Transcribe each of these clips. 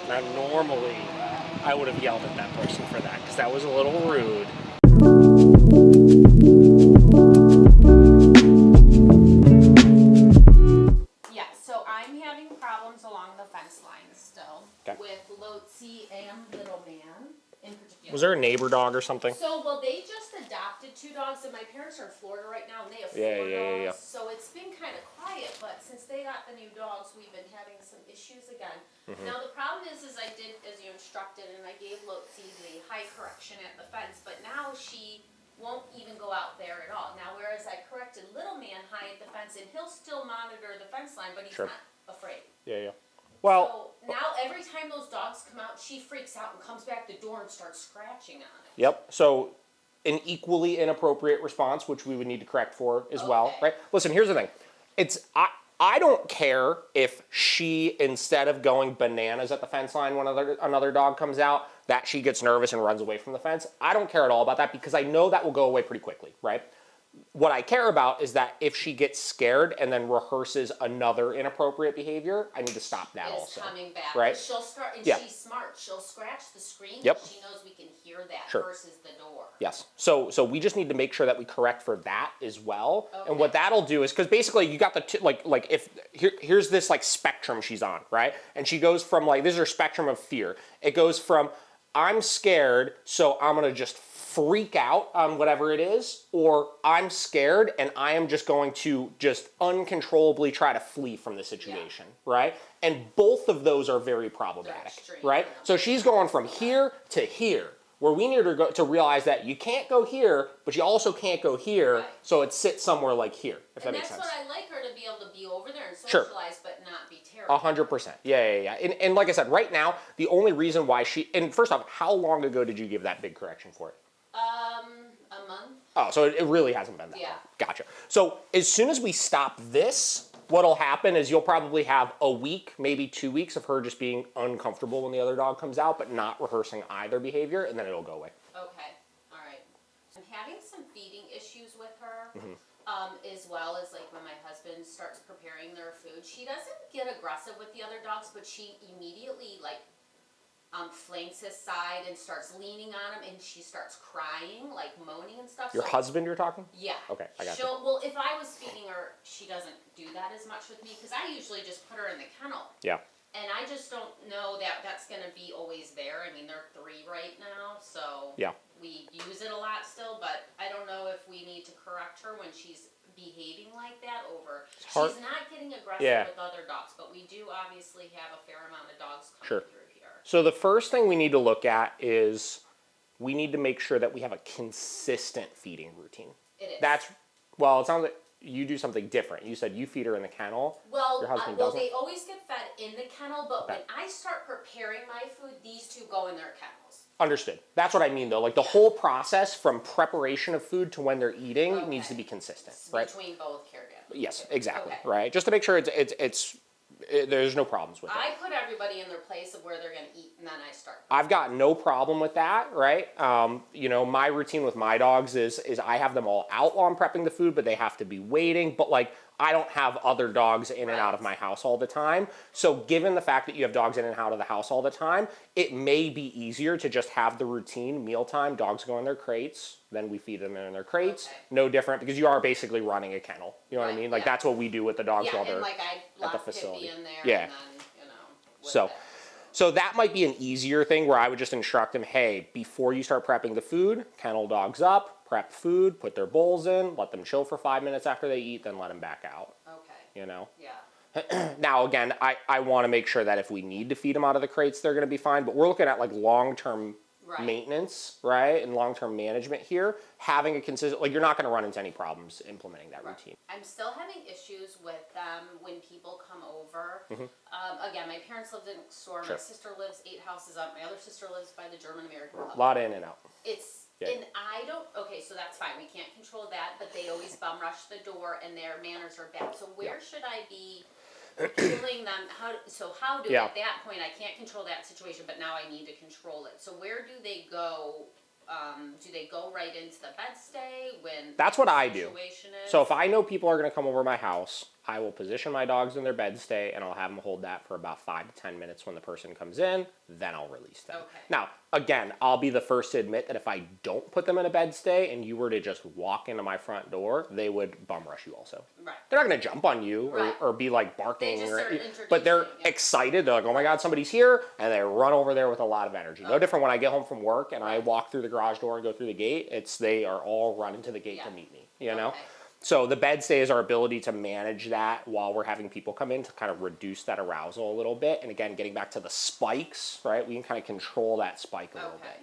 Now, normally, I would have yelled at that person for that, because that was a little rude. Yeah, so I'm having problems along the fence line still with Loki and Little Man in particular. Was there a neighbor dog or something? So, well, they just adopted 2 dogs, and my parents are in Florida right now, and they have 4 dogs. Yeah. So it's been kind of quiet, but since they got the new dogs, we've been having some issues again. Now, the problem is I did as you instructed, and I gave Loki the high correction at the fence, but now she won't even go out there at all. Now, whereas I corrected Little Man high at the fence, and he'll still monitor the fence line, but he's not afraid. Yeah. Well, so now every time those dogs come out, she freaks out and comes back the door and starts scratching on it. Yep. So an equally inappropriate response, which we would need to correct for as well, right? Listen, here's the thing. I don't care if she, instead of going bananas at the fence line when another dog comes out, that she gets nervous and runs away from the fence. I don't care at all about that, because I know that will go away pretty quickly, right? What I care about is that if she gets scared and then rehearses another inappropriate behavior, I need to stop that also. Coming back, right? She'll start, and she's smart. She'll scratch the screen. Yep. She knows we can hear that versus the door. Yes. So we just need to make sure that we correct for that as well. Okay. And what that'll do is, because basically you got the like if here's this like spectrum she's on, right? And she goes from like, this is her spectrum of fear. It goes from, I'm scared, so I'm gonna just freak out on whatever it is, or I'm scared and I am just going to just uncontrollably try to flee from the situation, right? And both of those are very problematic, right? So she's going from here to here, where we need her to realize that you can't go here, but you also can't go here, so it sits somewhere like here, if that makes sense. And that's what I like her to be able to be over there and socialize, but not be terrible. 100%. Yeah. And like I said, right now, the only reason why and first off, how long ago did you give that big correction for it? A month. Oh, so it really hasn't been that long. Gotcha. So as soon as we stop this, what'll happen is you'll probably have a week, maybe 2 weeks of her just being uncomfortable when the other dog comes out, but not rehearsing either behavior, and then it'll go away. Okay. All right. I'm having some feeding issues with her, as well as like when my husband starts preparing their food. She doesn't get aggressive with the other dogs, but she immediately flanks his side and starts leaning on him, and she starts crying, like moaning and stuff. Your husband you're talking? Yeah. Okay, I got you. Well, if I was feeding her, she doesn't do that as much with me, because I usually just put her in the kennel. Yeah. And I just don't know that that's going to be always there. I mean, they're 3 right now, so we use it a lot still, but I don't know if we need to correct her when she's behaving like that over. She's not getting aggressive with other dogs, but we do obviously have a fair amount of dogs coming through here. So the first thing we need to look at is we need to make sure that we have a consistent feeding routine. It is. It sounds like you do something different. You said you feed her in the kennel. Well, your husband doesn't? They always get fed in the kennel, but when I start preparing my food, these 2 go in their kennels. Understood. That's what I mean, though. Like the whole process from preparation of food to when they're eating needs to be consistent, right? Between both caregivers. Yes, exactly. Right. Just to make sure there's no problems with it. I put everybody in their place of where they're going to eat, and then I start. I've got no problem with that, right? My routine with my dogs is I have them all out while I'm prepping the food, but they have to be waiting. But like, I don't have other dogs in and out of my house all the time. So given the fact that you have dogs in and out of the house all the time, it may be easier to just have the routine mealtime. Dogs go in their crates, then we feed them in their crates. Okay. No different, because you are basically running a kennel. You know what I mean? Like that's what we do with the dogs while they're at the facility. In there and then, So that might be an easier thing where I would just instruct them, hey, before you start prepping the food, kennel dogs up, prep food, put their bowls in, let them chill for 5 minutes after they eat, then let them back out. Okay. Yeah. Now, again, I want to make sure that if we need to feed them out of the crates, they're going to be fine, but we're looking at like long-term maintenance, right, and long-term management here. Having a consistent, like you're not going to run into any problems implementing that routine. I'm still having issues with them when people come over. Again, my parents lived in next door. My sister lives 8 houses up. My other sister lives by the German-American Club. A lot in and out. And I don't, so that's fine. We can't control that, but they always bum rush the door and their manners are bad. So where should I be killing them? How do at that point, I can't control that situation, but now I need to control it. So where do they go? Do they go right into the bedstay when that's what I do? Is? So if I know people are going to come over my house, I will position my dogs in their bed stay, and I'll have them hold that for about 5 to 10 minutes when the person comes in, then I'll release them. Okay. Now, again, I'll be the first to admit that if I don't put them in a bed stay and you were to just walk into my front door, they would bum rush you also. Right. They're not going to jump on you Right. or be like barking, They just are introducing, but they're yeah. excited. They're like, oh my God, somebody's here, and they run over there with a lot of energy. No different when I get home from work and I walk through the garage door and go through the gate. They are all running to the gate to meet me, you know? Okay. So the bed stay is our ability to manage that while we're having people come in to kind of reduce that arousal a little bit. And again, getting back to the spikes, right? We can kind of control that spike a little bit.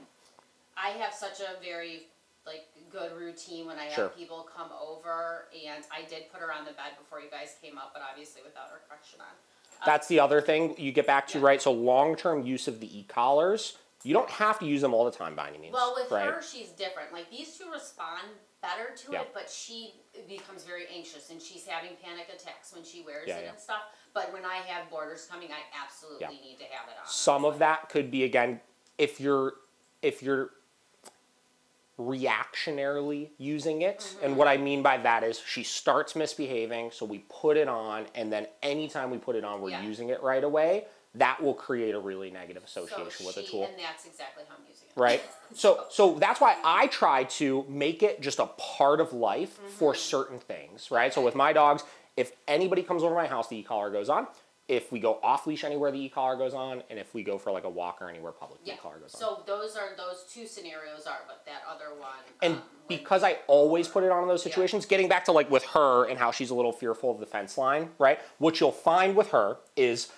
I have such a very good routine when I have Sure. people come over, and I did put her on the bed before you guys came up, but obviously without her correction on. That's the other thing you get back to, right? So long-term use of the e-collars, you don't have to use them all the time by any means. Well, with right? her, she's different. Like, these two respond better to Yeah. it, but she becomes very anxious, and she's having panic attacks when she wears Yeah, it yeah. and stuff. But when I have boarders coming, I absolutely need to have it on. Some of that could be, again, if you're reactionarily using it, and what I mean by that is she starts misbehaving, so we put it on, and then anytime we put it on, we're using it right away. That will create a really negative association with the tool. And that's exactly how I'm using it. Right? So that's why I try to make it just a part of life for certain things, right? So with my dogs, if anybody comes over my house, the e-collar goes on. If we go off leash anywhere, the e-collar goes on, and if we go for like a walk or anywhere public, the e-collar goes on. So those two scenarios are, but that other one. And because I always put it on in those situations, getting back to like with her and how she's a little fearful of the fence line, right? What you'll find with her is,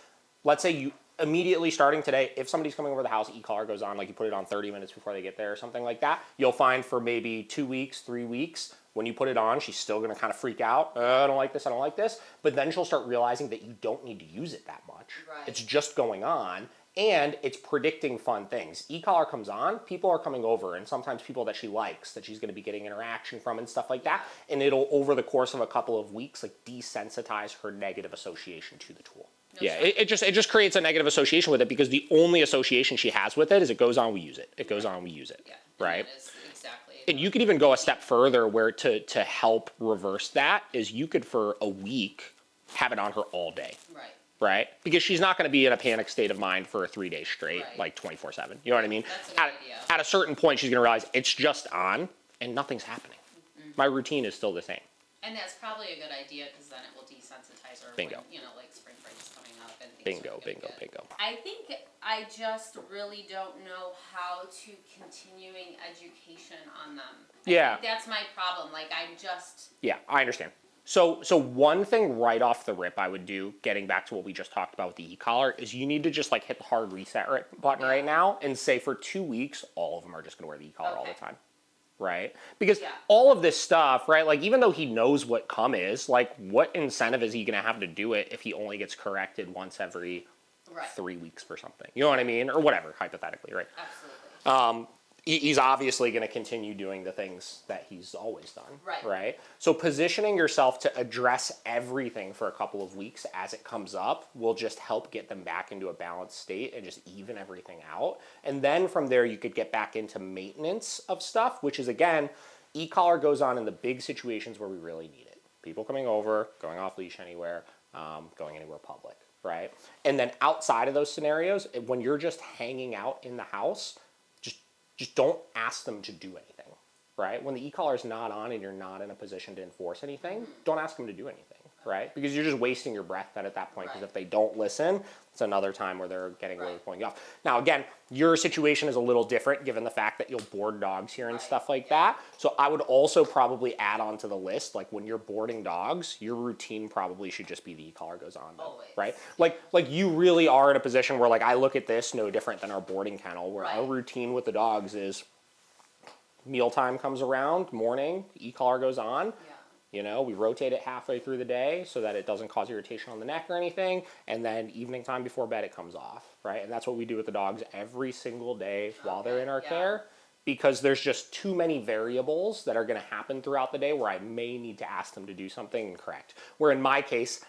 let's say you immediately starting today, if somebody's coming over the house, e-collar goes on, like you put it on 30 minutes before they get there or something like that, you'll find for maybe 2 weeks, 3 weeks, when you put it on, she's still going to kind of freak out. I don't like this, I don't like this. But then she'll start realizing that you don't need to use it that much. Right. It's just going on, and it's predicting fun things. E-collar comes on, people are coming over, and sometimes people that she likes, that she's going to be getting interaction from and stuff like that, and it'll, over the course of a couple of weeks, like desensitize her negative association to the tool. Yeah, it just creates a negative association with it because the only association she has with it is it goes on, we use it. It goes on, we use it. Yeah, right? That is exactly. And you could even go a step further where to help reverse that is you could for a week have it on her all day. Right. Right? Because she's not going to be in a panic state of mind for 3 days straight, like 24/7. You know what I mean? That's a good idea. At a certain point, she's going to realize it's just on and nothing's happening. My routine is still the same. And that's probably a good idea because then it will desensitize her. Bingo. When, like spring break's coming up and things Bingo, are gonna bingo, get- bingo. I think I just really don't know how to continuing education on them. Yeah. I think that's my problem. Like I'm just. Yeah, I understand. So one thing right off the rip I would do, getting back to what we just talked about with the e-collar, is you need to just like hit the hard reset button right now and say for 2 weeks, all of them are just going to wear the e-collar all the time. Right? Because all of this stuff, right, like even though he knows what cum is, like what incentive is he going to have to do it if he only gets corrected once every 3 weeks for something? You know what I mean? Or whatever, hypothetically, right? Absolutely. He's obviously going to continue doing the things that he's always done. Right. So positioning yourself to address everything for a couple of weeks as it comes up will just help get them back into a balanced state and just even everything out. And then from there, you could get back into maintenance of stuff, which is, again, e-collar goes on in the big situations where we really need it. People coming over, going off leash anywhere, going anywhere public, right? And then outside of those scenarios, when you're just hanging out in the house, just don't ask them to do anything, right? When the e-collar is not on and you're not in a position to enforce anything, don't ask them to do anything, right? Because you're just wasting your breath then at that point, because if they don't listen, it's another time where they're getting away with pulling you off. Now, again, your situation is a little different given the fact that you'll board dogs here and stuff like that. So I would also probably add on to the list, like when you're boarding dogs, your routine probably should just be the e-collar goes on, right? Like you really are in a position where like I look at this no different than our boarding kennel, where our routine with the dogs is mealtime comes around, morning, e-collar goes on. You know, we rotate it halfway through the day so that it doesn't cause irritation on the neck or anything. And then evening time before bed, it comes off, right? And that's what we do with the dogs every single day while they're in our care, because there's just too many variables that are going to happen throughout the day where I may need to ask them to do something incorrect. Where in my case,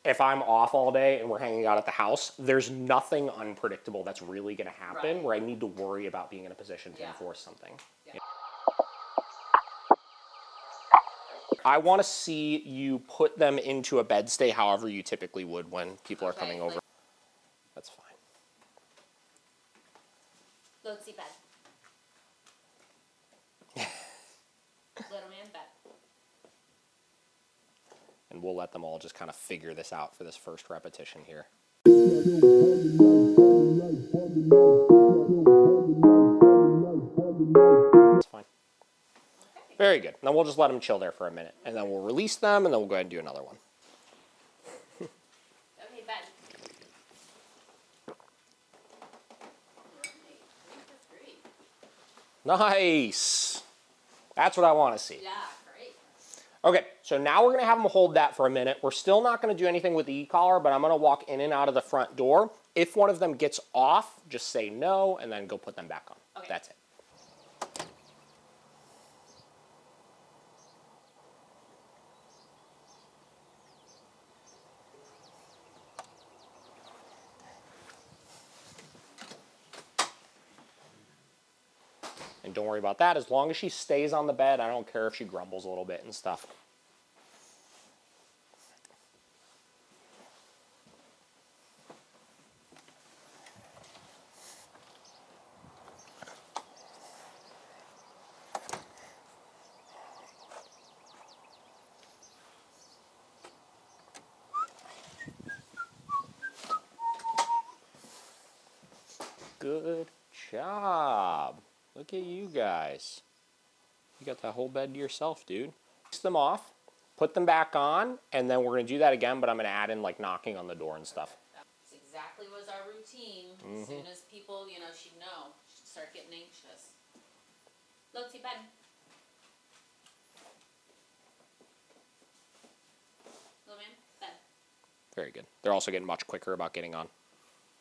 if I'm off all day and we're hanging out at the house, there's nothing unpredictable that's really going to happen where I need to worry about being in a position to enforce something. I want to see you put them into a bed stay however you typically would when people are coming over. That's fine. Loki bed. Little man bed. And we'll let them all just kind of figure this out for this first repetition here. That's fine. Very good. Now we'll just let them chill there for a minute, and then we'll release them, and then we'll go ahead and do another one. Okay, bed. Nice. That's what I want to see. Yeah, great. Okay, so now we're going to have them hold that for a minute. We're still not going to do anything with the e-collar, but I'm going to walk in and out of the front door. If one of them gets off, just say no, and then go put them back on. Okay. That's it. And don't worry about that. As long as she stays on the bed, I don't care if she grumbles a little bit and stuff. Good job. Look at you guys. You got that whole bed to yourself, dude. Take them off, put them back on, and then we're going to do that again, but I'm going to add in like knocking on the door and stuff. That's exactly was our routine. As soon as people, she'd know. She'd start getting anxious. Loki bed. Little man, bed. Very good. They're also getting much quicker about getting on.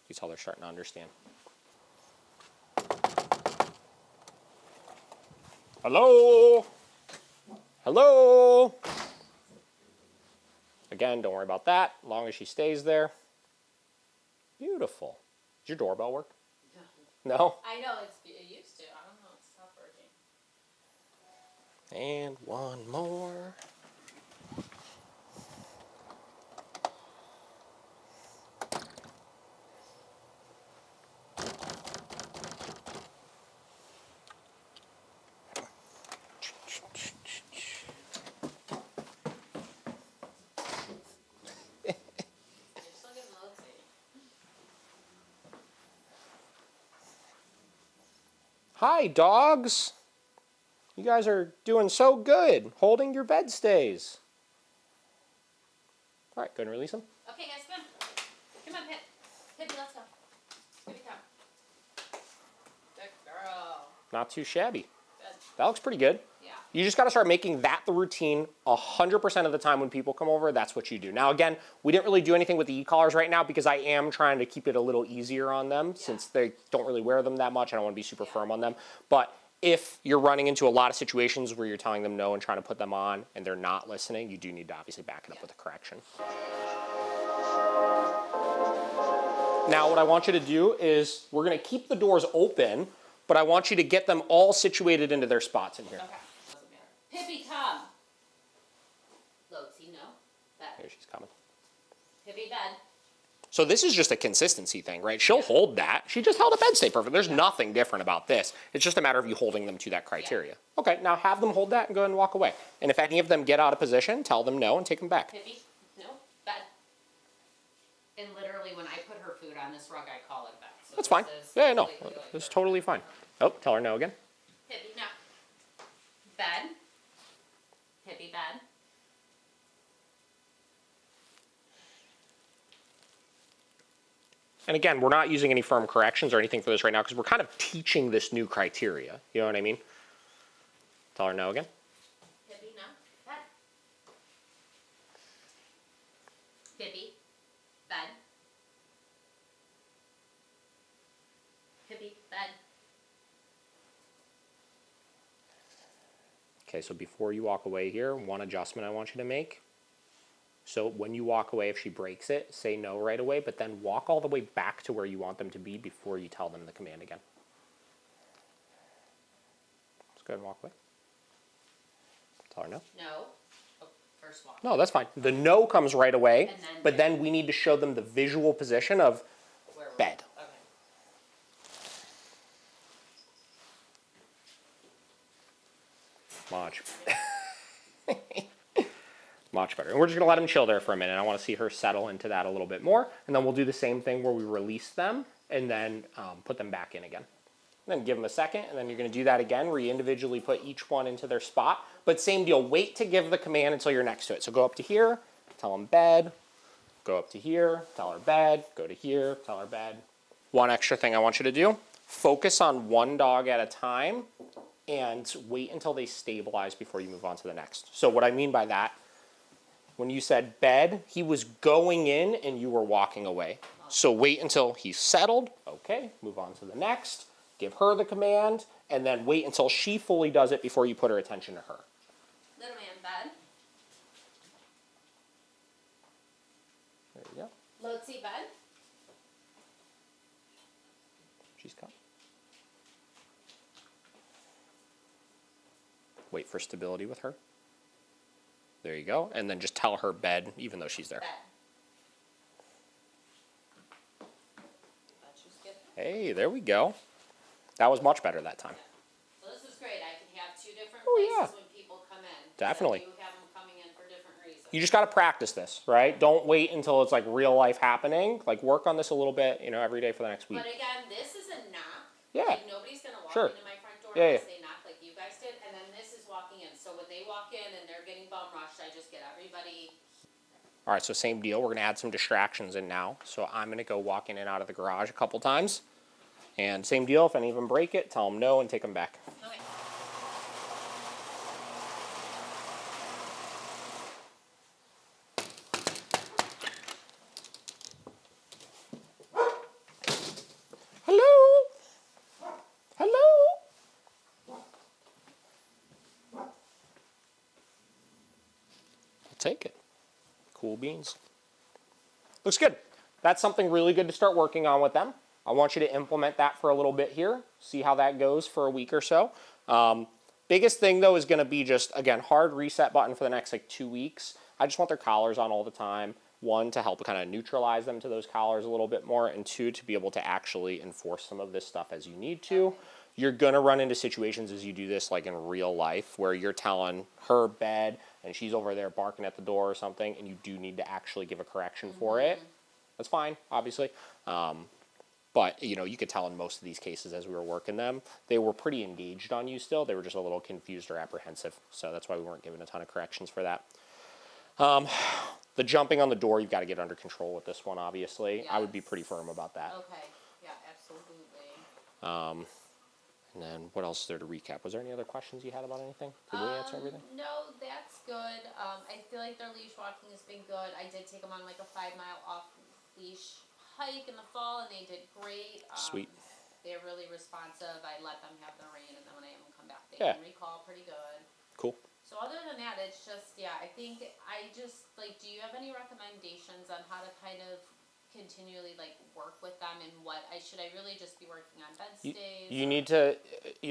You tell they're starting to understand. Hello? Hello? Again, don't worry about that, as long as she stays there. Beautiful. Does your doorbell work? No? I know, it used to. I don't know, it's not working. And one more. Hi, dogs. You guys are doing so good, holding your bed stays. All right, go ahead and release them. Okay, guys, come on. Come on, Pip. Pippy, let's go. Pippy, come. Good girl. Not too shabby. Good. That looks pretty good. Yeah. You just got to start making that the routine 100% of the time when people come over. That's what you do. Now, again, we didn't really do anything with the e-collars right now because I am trying to keep it a little easier on them since they don't really wear them that much. I don't want to be super firm on them. But if you're running into a lot of situations where you're telling them no and trying to put them on and they're not listening, you do need to obviously back it up with a correction. Now, what I want you to do is we're going to keep the doors open, but I want you to get them all situated into their spots in here. Okay. Doesn't matter. Pippy, come. Loki, no. Bed. Here she's coming. Pippy, bed. So this is just a consistency thing, right? She'll hold that. She just held a bed stay perfect. There's nothing different about this. It's just a matter of you holding them to that criteria. Yeah. Okay, now have them hold that and go ahead and walk away. And if any of them get out of position, tell them no and take them back. Pippy, no. Bed. And literally when I put her food on this rug, I call it bed. So that's fine. Yeah, no. It's totally fine. Oh, tell her no again. Pippy, no. Bed. Pippy, bed. And again, we're not using any firm corrections or anything for this right now because we're kind of teaching this new criteria. You know what I mean? Tell her no again. Pippy, no. Bed. Pippy, bed. Pippy, bed. Okay, so before you walk away here, one adjustment I want you to make. So when you walk away, if she breaks it, say no right away, but then walk all the way back to where you want them to be before you tell them the command again. Let's go ahead and walk away. Tell her no. No. first walk. No, that's fine. The no comes right away, And then but then we need to show them the visual position of Where we're- bed. Okay. Much. Much better. And we're just gonna let them chill there for a minute. I wanna see her settle into that a little bit more. And then we'll do the same thing where we release them and then put them back in again. And then give them a second, and then you're gonna do that again where you individually put each one into their spot. But same deal, wait to give the command until you're next to it. So go up to here, tell them bed, go up to here, tell her bed, go to here, tell her bed. One extra thing I want you to do, focus on one dog at a time and wait until they stabilize before you move on to the next. So what I mean by that, when you said bed, he was going in and you were walking away. So wait until he's settled, okay, move on to the next, give her the command, and then wait until she fully does it before you put her attention to her. Little man, bed. There you go. Lotsy, bed. She's coming. Wait for stability with her. There you go. And then just tell her bed, even though she's there. Bed. That's just good. Hey, there we go. That was much better that time. So this is great. I can have two different Oh, places yeah. when people come in. Definitely. So you have them coming in for different reasons. You just got to practice this, right? Don't wait until it's like real life happening. Like work on this a little bit, you know, every day for the next week. But again, this is a knock. Yeah. Like nobody's gonna walk Sure. into my front door Yeah, unless they knock like you guys did, and then this is walking in. So when they walk in and they're getting bum rushed, I just get everybody. All right, so same deal. We're going to add some distractions in now. So I'm going to go walk in and out of the garage a couple times. And same deal, if any of them break it, tell them no and take them back. Okay. Hello? Hello? I'll take it. Cool beans. Looks good. That's something really good to start working on with them. I want you to implement that for a little bit here. See how that goes for a week or so. Biggest thing though is gonna be just, again, hard reset button for the next like 2 weeks. I just want their collars on all the time. One, to help kind of neutralize them to those collars a little bit more, and two, to be able to actually enforce some of this stuff as you need to. Okay. You're gonna run into situations as you do this like in real life where you're telling her bed and she's over there barking at the door or something, and you do need to actually give a correction for it. That's fine, obviously. But, you know, you could tell in most of these cases as we were working them, they were pretty engaged on you still. They were just a little confused or apprehensive. So that's why we weren't given a ton of corrections for that. The jumping on the door, you've got to get under control with this one, obviously. I would be pretty firm about that. Okay. Yeah, absolutely. And then what else is there to recap? Was there any other questions you had about anything? Did we answer everything? No, that's good. I feel like their leash walking has been good. I did take them on like a 5-mile off leash hike in the fall, and they did great. Sweet. They're really responsive. I let them have the rein, and then when I have them come back, they Yeah. can recall pretty good. Cool. So other than that, it's just, yeah, I think I just, like, do you have any recommendations on how to kind of continually, like, work with them, and what, should I really just be working on bed stays? You need to,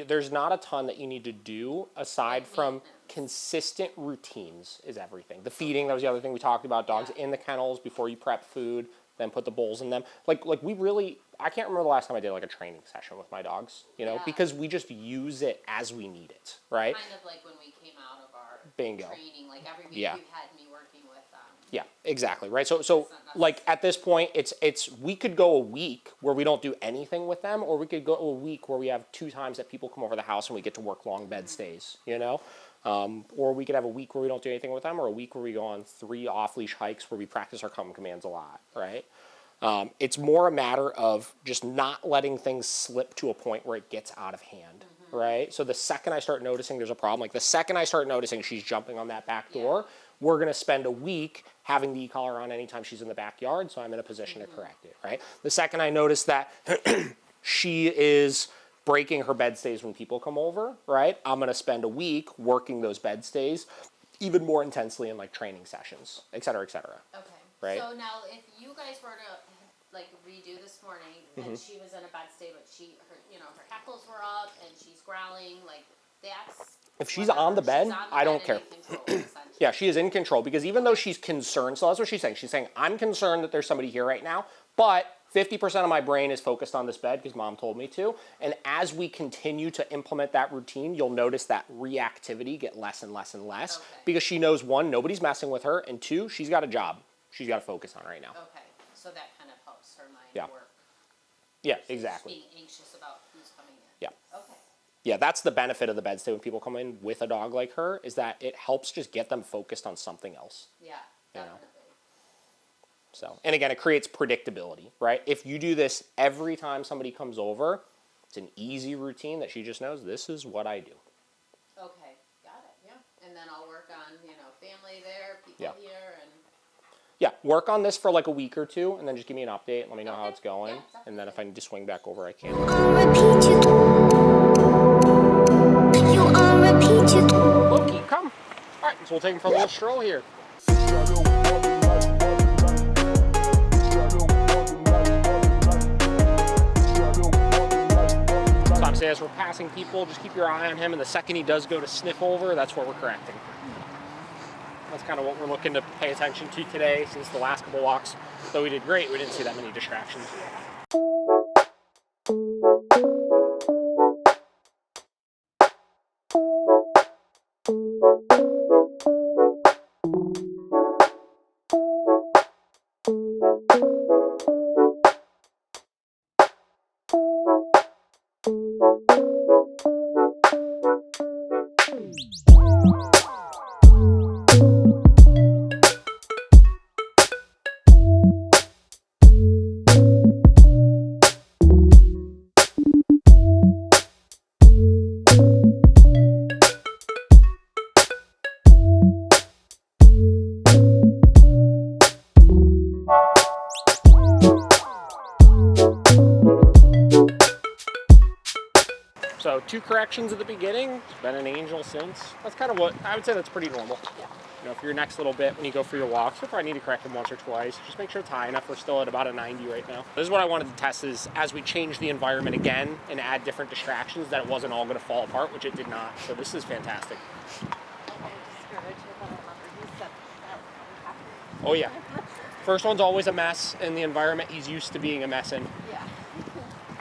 there's not a ton that you need to do aside Like from maintenance. consistent routines is everything. The feeding, that was the other thing we talked about. Dogs Yeah. in the kennels before you prep food, then put the bowls in them. Like we really, I can't remember the last time I did like a training session with my dogs, you know, Yeah. because we just use it as we need it, right? Kind of like when we came out of our Bingo. training, like every week Yeah. you had me working with them. Yeah, exactly, right? So not like at this point, it's we could go a week where we don't do anything with them, or we could go a week where we have 2 times that people come over the house and we get to work long bed stays, you know? Or we could have a week where we don't do anything with them, or a week where we go on 3 off-leash hikes where we practice our come commands a lot, right? It's more a matter of just not letting things slip to a point where it gets out of hand, right? So the second I start noticing there's a problem, like the second I start noticing she's jumping on that back door, we're going to spend a week having the e-collar on anytime she's in the backyard, so I'm in a position to correct it, right? The second I notice that she is breaking her bed stays when people come over, right? I'm going to spend a week working those bed stays even more intensely in like training sessions, et cetera, et cetera. Okay. Right. So now, if you guys were to like redo this morning, and she was in a bed stay, but her hackles were up and she's growling, like, that's. If she's whatever. on the bed, She's on the I don't bed care. and in control, essentially. Yeah, she is in control because even though she's concerned, so that's what she's saying. She's saying, I'm concerned that there's somebody here right now, but 50% of my brain is focused on this bed because mom told me to. And as we continue to implement that routine, you'll notice that reactivity get less and less and less because she knows, one, nobody's messing with her, and two, she's got a job she's got to focus on right now. Okay, so that kind of helps her mind work. Yeah, She's exactly. being anxious about who's coming in. Yeah. Okay. Yeah, that's the benefit of the bed stay when people come in with a dog like her, is that it helps just get them focused on something else. Yeah, definitely. So, and again, it creates predictability, right? If you do this every time somebody comes over, it's an easy routine that she just knows, this is what I do. Okay, got it, yeah. And then I'll work on, family there, people here, and... Yeah, work on this for like a week or two, and then just give me an update, let me know how it's going, Yeah, and then if I need to swing back over, I can. Loki, come! Alright, so we'll take him for a little stroll here. So obviously as we're passing people, just keep your eye on him, and the second he does go to sniff over, that's what we're correcting. That's kind of what we're looking to pay attention to today, since the last couple walks, though we did great, we didn't see that many distractions. So 2 corrections at the beginning, been an angel since. That's kind of what, I would say that's pretty normal. Yeah. For your next little bit, when you go for your walks, you'll probably need to correct them once or twice. Just make sure it's high enough. We're still at about a 90 right now. This is what I wanted to test, is as we change the environment again and add different distractions, that it wasn't all gonna fall apart, which it did not. So this is fantastic. Oh yeah. First one's always a mess in the environment he's used to being a mess in. Yeah.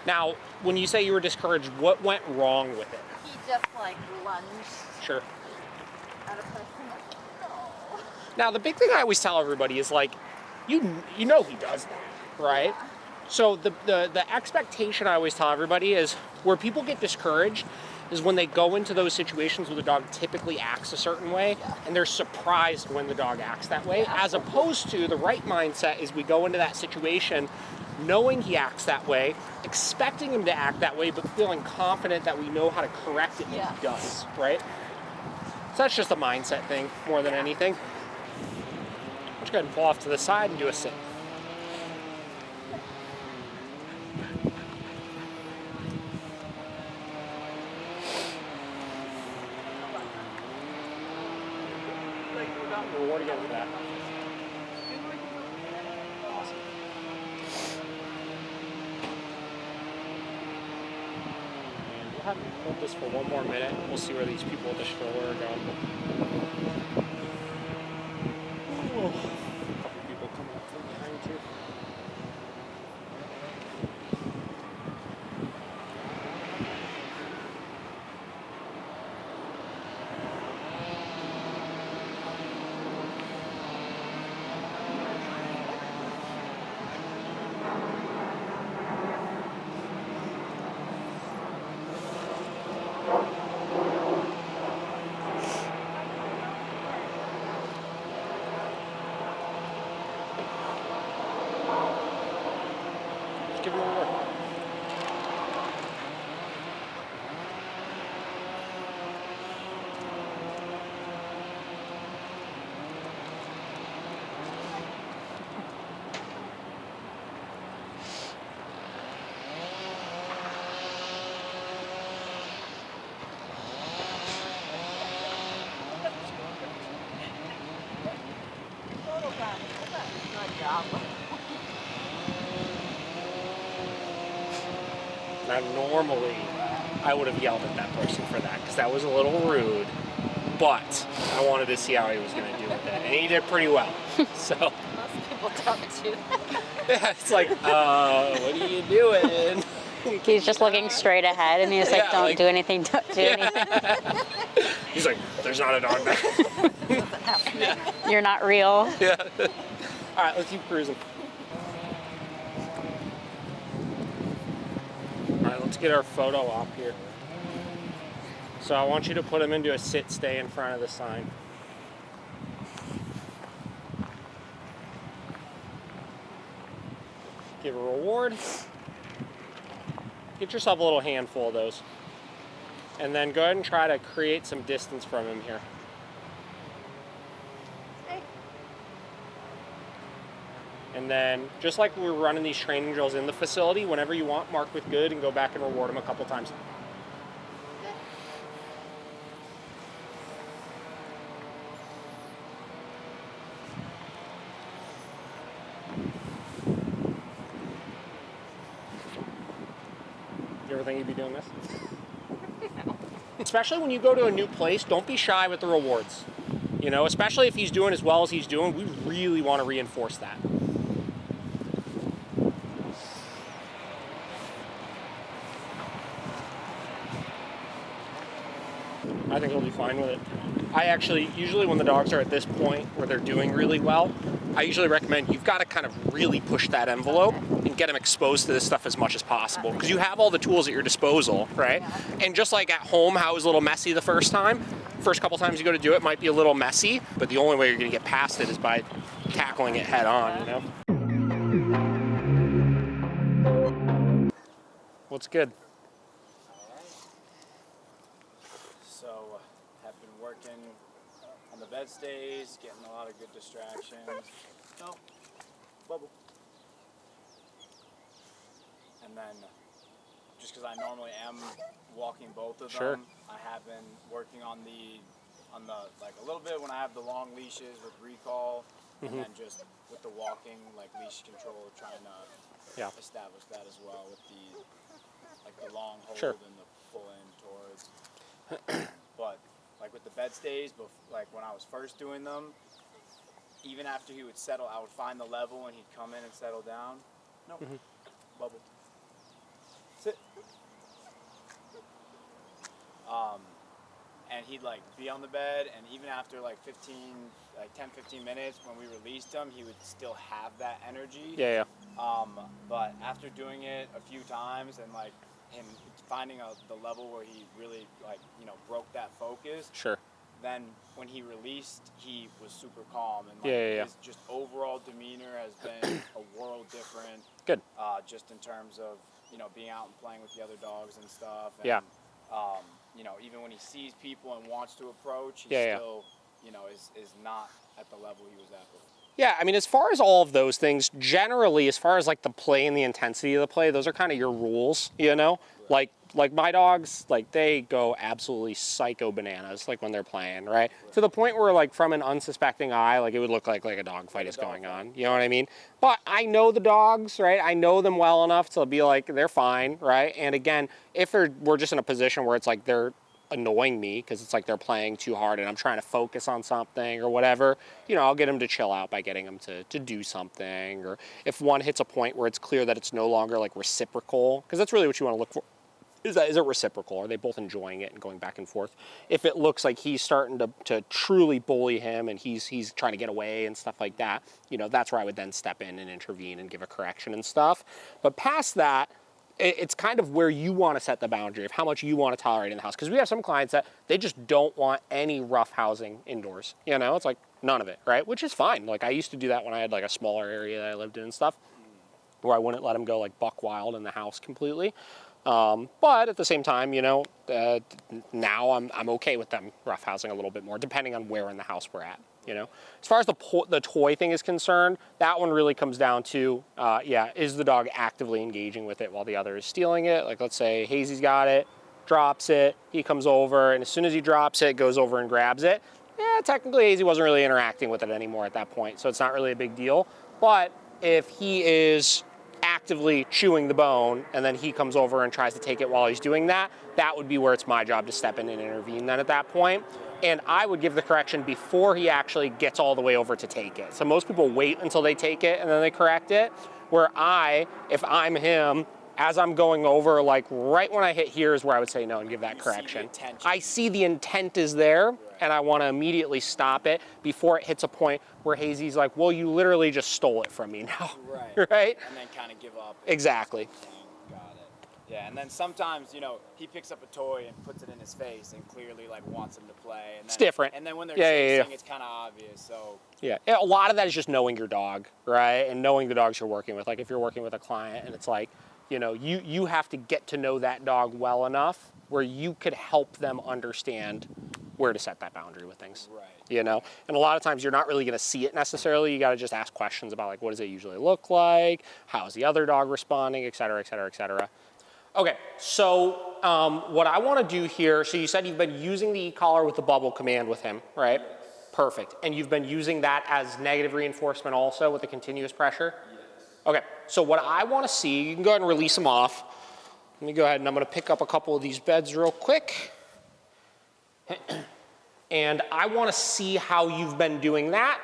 Now, when you say you were discouraged, what went wrong with it? He just lunged. Sure. At a person. No. Now, the big thing I always tell everybody is you know he does that, right? Yeah. So the expectation I always tell everybody is where people get discouraged is when they go into those situations where the dog typically acts a certain way, and they're surprised when the dog acts that way, as opposed to the right mindset is we go into that situation knowing he acts that way, expecting him to act that way, but feeling confident that we know how to correct it when he does, right? So that's just a mindset thing more than anything. Let's go ahead and pull off to the side and do a sit. Reward again for that. Awesome. And we'll have him hold this for one more minute. We'll see where these people with the stroller are going. Ooh. A couple people coming up from behind too. Now, normally, I would have yelled at that person for that because that was a little rude. But I wanted to see how he was going to do with it, and he did pretty well. So Most people don't do that. yeah, it's like, what are you doing? He's just looking straight ahead, and he's like, Yeah, don't like- do anything, don't do anything. He's like, there's not a dog there. Doesn't happen. You're not real. Yeah. All right, let's keep cruising. All right, let's get our photo op here. So I want you to put him into a sit stay in front of the sign. Give a reward. Get yourself a little handful of those. And then go ahead and try to create some distance from him here. And then, just like we were running these training drills in the facility, whenever you want, mark with good and go back and reward him a couple times. You ever think you'd be doing this? Especially when you go to a new place, don't be shy with the rewards. You know, especially if he's doing as well as he's doing, we really want to reinforce that. I think he'll be fine with it. I actually, usually when the dogs are at this point where they're doing really well, I usually recommend you've got to kind of really push that envelope and get them exposed to this stuff as much as possible, because you have all the tools at your disposal, right? And just like at home, how it was a little messy the first couple times you go to do it might be a little messy, but the only way you're going to get past it is by tackling it head on, you know? What's good? So, have been working on the bed stays, getting a lot of good distractions. No, bubble. And then, just because I normally am walking both of them, Sure. I have been working on the like a little bit when I have the long leashes with recall, and then just with the walking like leash control, trying to establish that as well with the long hold Sure. and the pull in towards. But like with the bed stays, like when I was first doing them, even after he would settle, I would find the level and he'd come in and settle down. No, bubble. Sit. And he'd like be on the bed, and even after like 10-15 minutes when we released him, he would still have that energy. Yeah. But after doing it a few times and like him finding the level where he really broke that focus. Sure. Then when he released, he was super calm, and his just overall demeanor has been a world different. Good. Just in terms of being out and playing with the other dogs and stuff. And, Yeah. Even when he sees people and wants to approach, he still is not at the level he was at before. Yeah, I mean, as far as all of those things, generally, as far as like the play and the intensity of the play, those are kind of your rules, you know? Right. Like my dogs, like they go absolutely psycho bananas, like when they're playing, right? To the point where like from an unsuspecting eye, like it would look like a dog fight is going on, you know what I mean? But I know the dogs, right? I know them well enough to be like, they're fine, right? And again, if we're just in a position where it's like they're annoying me because it's like they're playing too hard and I'm trying to focus on something or whatever, I'll get them to chill out by getting them to do something. Or if one hits a point where it's clear that it's no longer like reciprocal, because that's really what you want to look for. Is it reciprocal? Are they both enjoying it and going back and forth? If it looks like he's starting to truly bully him and he's trying to get away and stuff like that, that's where I would then step in and intervene and give a correction and stuff. But past that, it's kind of where you want to set the boundary of how much you want to tolerate in the house. Because we have some clients that they just don't want any rough housing indoors. It's like none of it, right? Which is fine. Like I used to do that when I had like a smaller area that I lived in and stuff, where I wouldn't let them go like buck wild in the house completely. But at the same time, now I'm okay with them roughhousing a little bit more, depending on where in the house we're at. As far as the toy thing is concerned, that one really comes down to, is the dog actively engaging with it while the other is stealing it? Like let's say Hazy's got it, drops it, he comes over, and as soon as he drops it, goes over and grabs it. Yeah, technically Hazy wasn't really interacting with it anymore at that point, so it's not really a big deal. But if he is actively chewing the bone, and then he comes over and tries to take it while he's doing that, that would be where it's my job to step in and intervene then at that point. And I would give the correction before he actually gets all the way over to take it. So most people wait until they take it and then they correct it, where if I'm him, as I'm going over, like right when I hit here is where I would say no and give that correction. I see the intent is there, and I want to immediately stop it before it hits a point where Hazy's like, well, you literally just stole it from me now. Right? And then kind of give up. Exactly. Got it. Yeah, and then sometimes, you know, he picks up a toy and puts it in his face and clearly like wants him to play. And then, it's different. And then when they're chasing, it's kind of obvious. So yeah, a lot of that is just knowing your dog, right? And knowing the dogs you're working with. Like if you're working with a client and it's like, you know, you have to get to know that dog well enough where you could help them understand where to set that boundary with things. Right. You know, and a lot of times you're not really going to see it necessarily. You got to just ask questions about like, what does it usually look like? How is the other dog responding, et cetera, et cetera, et cetera. Okay, so what I want to do here, so you said you've been using the e-collar with the bubble command with him, right? Yes. Perfect. And you've been using that as negative reinforcement also with the continuous pressure? Yes. Okay, so what I want to see, you can go ahead and release them off. Let me go ahead and I'm going to pick up a couple of these beds real quick. And I want to see how you've been doing that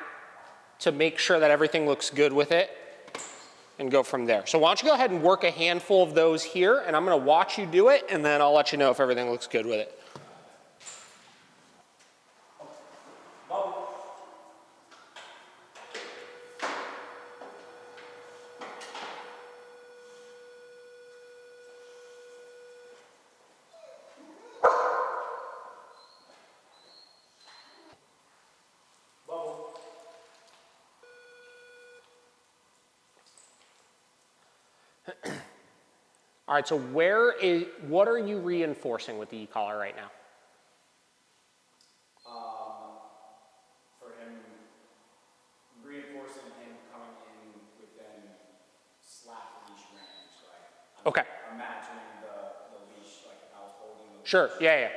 to make sure that everything looks good with it and go from there. So why don't you go ahead and work a handful of those here, and I'm going to watch you do it, and then I'll let you know if everything looks good with it. All right, so what are you reinforcing with the e-collar right now? For him, reinforcing him coming in within slap leash range, right? Okay. Imagining the leash, like if I was holding the leash. Sure, yeah.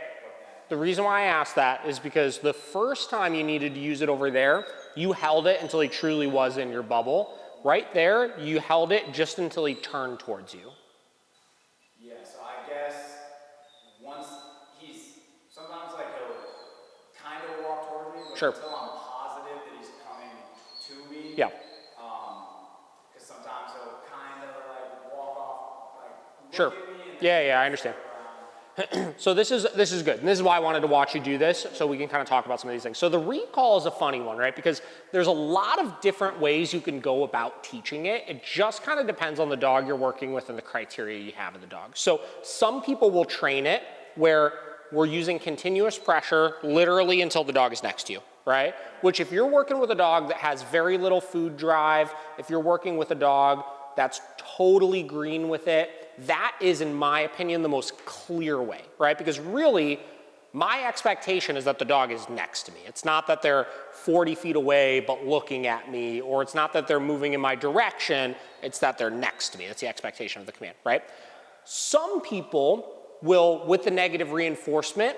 The reason why I asked that is because the first time you needed to use it over there, you held it until he truly was in your bubble. Right there, you held it just until he turned towards you. Yeah, so I guess once sometimes like he'll kind of walk toward me, but sure. Until I'm positive that he's coming to me. Yeah. Because sometimes he'll kind of like walk off, like sure. Look at me and Yeah, I understand. So this is good, and this is why I wanted to watch you do this, so we can kind of talk about some of these things. So the recall is a funny one, right? Because there's a lot of different ways you can go about teaching it. It just kind of depends on the dog you're working with and the criteria you have of the dog. So some people will train it where we're using continuous pressure literally until the dog is next to you, right? Which if you're working with a dog that has very little food drive, if you're working with a dog that's totally green with it, that is, in my opinion, the most clear way, right? Because really, my expectation is that the dog is next to me. It's not that they're 40 feet away but looking at me, or it's not that they're moving in my direction, it's that they're next to me. That's the expectation of the command, right? Some people will, with the negative reinforcement,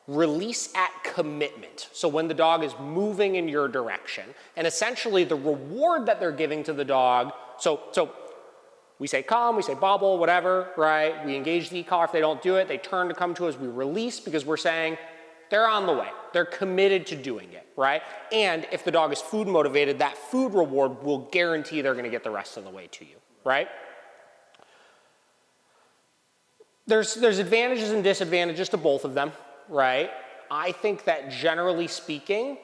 release at commitment. So when the dog is moving in your direction, and essentially the reward that they're giving to the dog, so we say come, we say bubble, whatever, right? We engage the e-collar. If they don't do it, they turn to come to us. We release because we're saying they're on the way. They're committed to doing it, right? And if the dog is food motivated, that food reward will guarantee they're going to get the rest of the way to you, right? There's advantages and disadvantages to both of them, right? I think that generally speaking,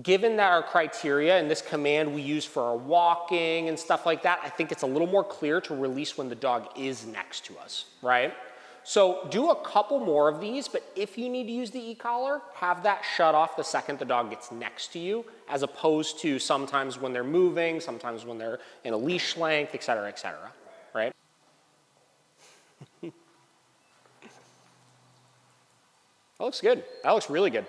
given that our criteria and this command we use for our walking and stuff like that, I think it's a little more clear to release when the dog is next to us, right? So do a couple more of these, but if you need to use the e-collar, have that shut off the second the dog gets next to you, as opposed to sometimes when they're moving, sometimes when they're in a leash length, et cetera, right? That looks good. That looks really good.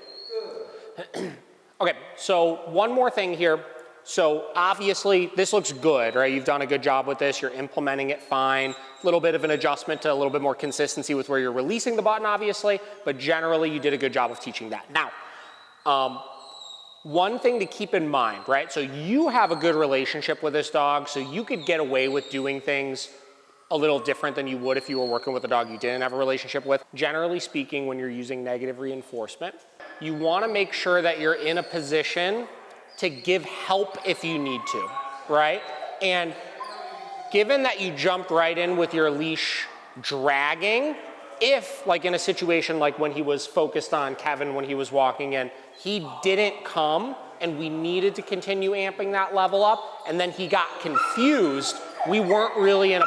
Okay, so one more thing here. So obviously this looks good, right? You've done a good job with this. You're implementing it fine. A little bit of an adjustment to a little bit more consistency with where you're releasing the button, obviously, but generally you did a good job of teaching that. Now, one thing to keep in mind, right? So you have a good relationship with this dog, so you could get away with doing things a little different than you would if you were working with a dog you didn't have a relationship with. Generally speaking, when you're using negative reinforcement, you want to make sure that you're in a position to give help if you need to, right? And given that you jumped right in with your leash dragging, if, like in a situation like when he was focused on Kevin when he was walking in, he didn't come and we needed to continue amping that level up, and then he got confused, we weren't really in a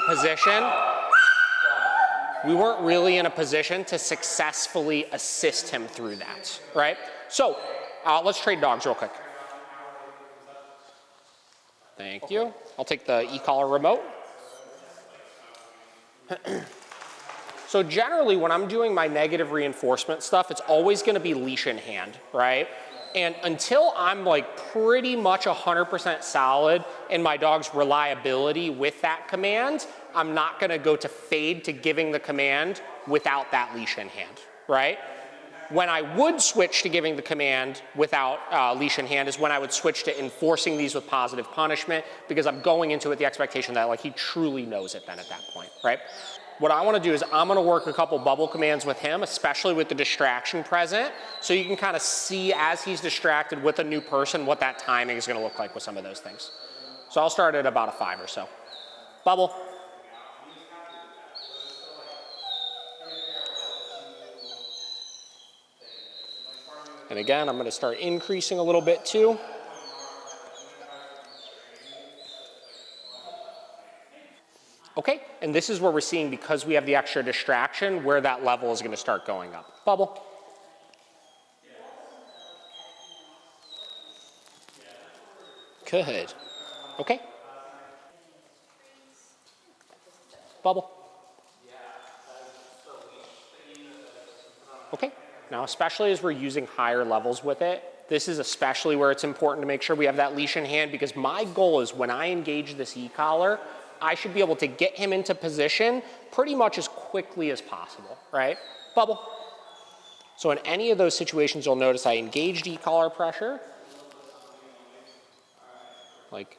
position to successfully assist him through that, right? So let's trade dogs real quick. Thank you. I'll take the e-collar remote. So generally, when I'm doing my negative reinforcement stuff, it's always gonna be leash in hand, right? And until I'm like pretty much 100% solid in my dog's reliability with that command, I'm not gonna go to fade to giving the command without that leash in hand, right? When I would switch to giving the command without leash in hand is when I would switch to enforcing these with positive punishment, because I'm going into it with the expectation that like he truly knows it then at that point, right? What I want to do is I'm going to work a couple bubble commands with him, especially with the distraction present, so you can kind of see as he's distracted with a new person what that timing is going to look like with some of those things. So I'll start at about a 5 or so. Bubble. And again, I'm going to start increasing a little bit too. Okay, and this is where we're seeing, because we have the extra distraction, where that level is going to start going up. Bubble. Good. Okay. Bubble. Okay. Now, especially as we're using higher levels with it, this is especially where it's important to make sure we have that leash in hand, because my goal is when I engage this e-collar, I should be able to get him into position pretty much as quickly as possible, right? Bubble. So in any of those situations, you'll notice I engaged e-collar pressure, like,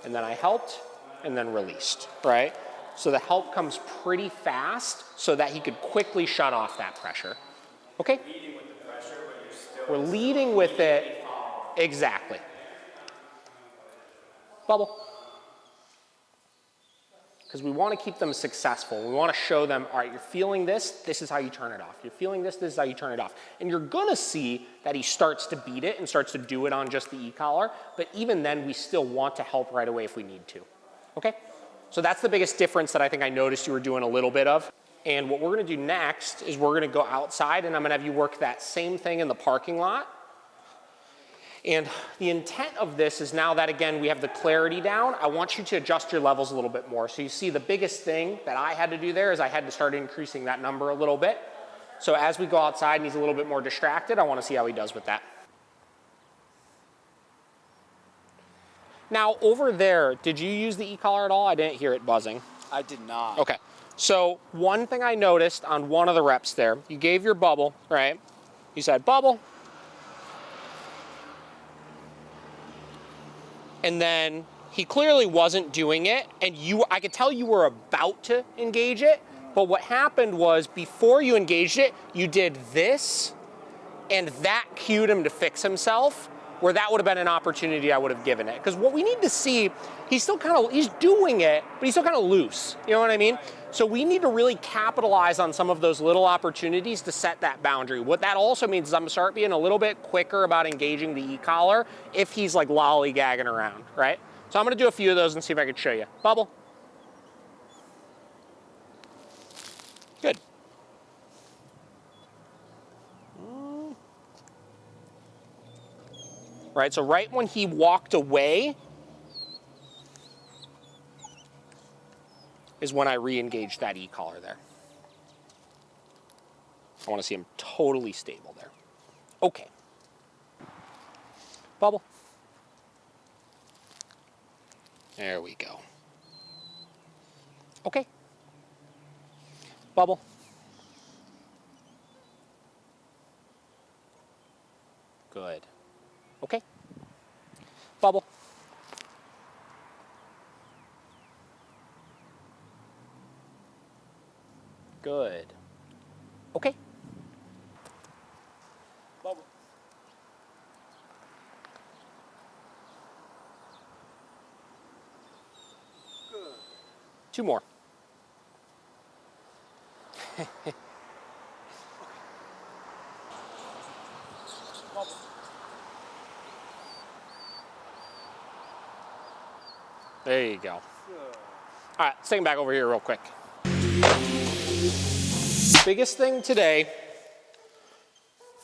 and then I helped, and then released, right? So the help comes pretty fast so that he could quickly shut off that pressure. Okay? We're leading with it, exactly. Bubble. Because we want to keep them successful. We want to show them, all right, you're feeling this, this is how you turn it off. You're feeling this, this is how you turn it off. And you're going to see that he starts to beat it and starts to do it on just the e-collar, but even then we still want to help right away if we need to. Okay? So that's the biggest difference that I think I noticed you were doing a little bit of. And what we're going to do next is we're going to go outside, and I'm going to have you work that same thing in the parking lot. And the intent of this is, now that, again, we have the clarity down, I want you to adjust your levels a little bit more. So you see the biggest thing that I had to do there is I had to start increasing that number a little bit. So as we go outside and he's a little bit more distracted, I want to see how he does with that. Now, over there, did you use the e-collar at all? I didn't hear it buzzing. I did not. Okay. So one thing I noticed on one of the reps there, you gave your bubble, right? You said bubble. And then he clearly wasn't doing it, and I could tell you were about to engage it, but what happened was before you engaged it, you did this, and that cued him to fix himself, where that would have been an opportunity I would have given it. Because what we need to see, he's doing it, but he's still kind of loose, you know what I mean? So we need to really capitalize on some of those little opportunities to set that boundary. What that also means is I'm gonna start being a little bit quicker about engaging the e-collar if he's like lollygagging around, right? So I'm gonna do a few of those and see if I can show you. Bubble. Good. Right, so right when he walked away is when I re-engaged that e-collar there. I want to see him totally stable there. Okay. Bubble. There we go. Okay. Bubble. Good. Bubble. Good. Okay. Bubble. Good. 2 more. Bubble. There you go. Good. All right, let's take him back over here real quick. Biggest thing today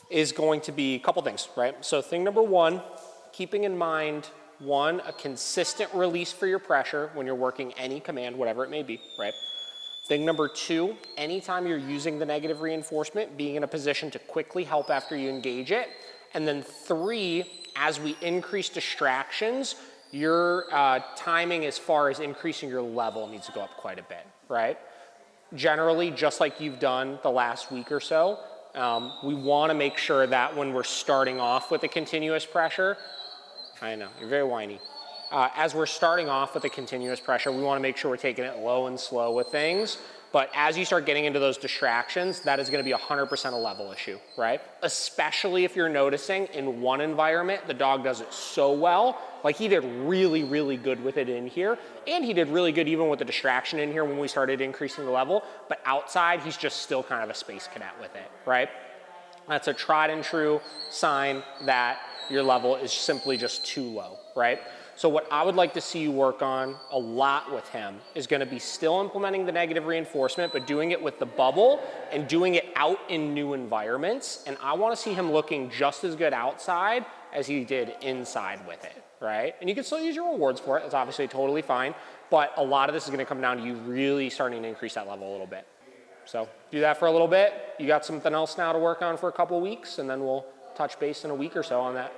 is going to be a couple things, right? So thing number 1, keeping in mind, 1, a consistent release for your pressure when you're working any command, whatever it may be, right? Thing number 2, anytime you're using the negative reinforcement, being in a position to quickly help after you engage it. And then 3, as we increase distractions, your timing as far as increasing your level needs to go up quite a bit, right? Generally, just like you've done the last week or so, we want to make sure that when we're starting off with a continuous pressure, I know, you're very whiny. As we're starting off with a continuous pressure, we want to make sure we're taking it low and slow with things. But as you start getting into those distractions, that is going to be 100% a level issue, right? Especially if you're noticing in one environment, the dog does it so well. Like he did really, really good with it in here. And he did really good even with the distraction in here when we started increasing the level. But outside, he's just still kind of a space cadet with it, right? That's a tried and true sign that your level is simply just too low, right? So what I would like to see you work on a lot with him is going to be still implementing the negative reinforcement, but doing it with the bubble and doing it out in new environments. And I want to see him looking just as good outside as he did inside with it, right? And you can still use your rewards for it. That's obviously totally fine. But a lot of this is going to come down to you really starting to increase that level a little bit. So do that for a little bit. You got something else now to work on for a couple of weeks, and then we'll touch base in a week or so on that.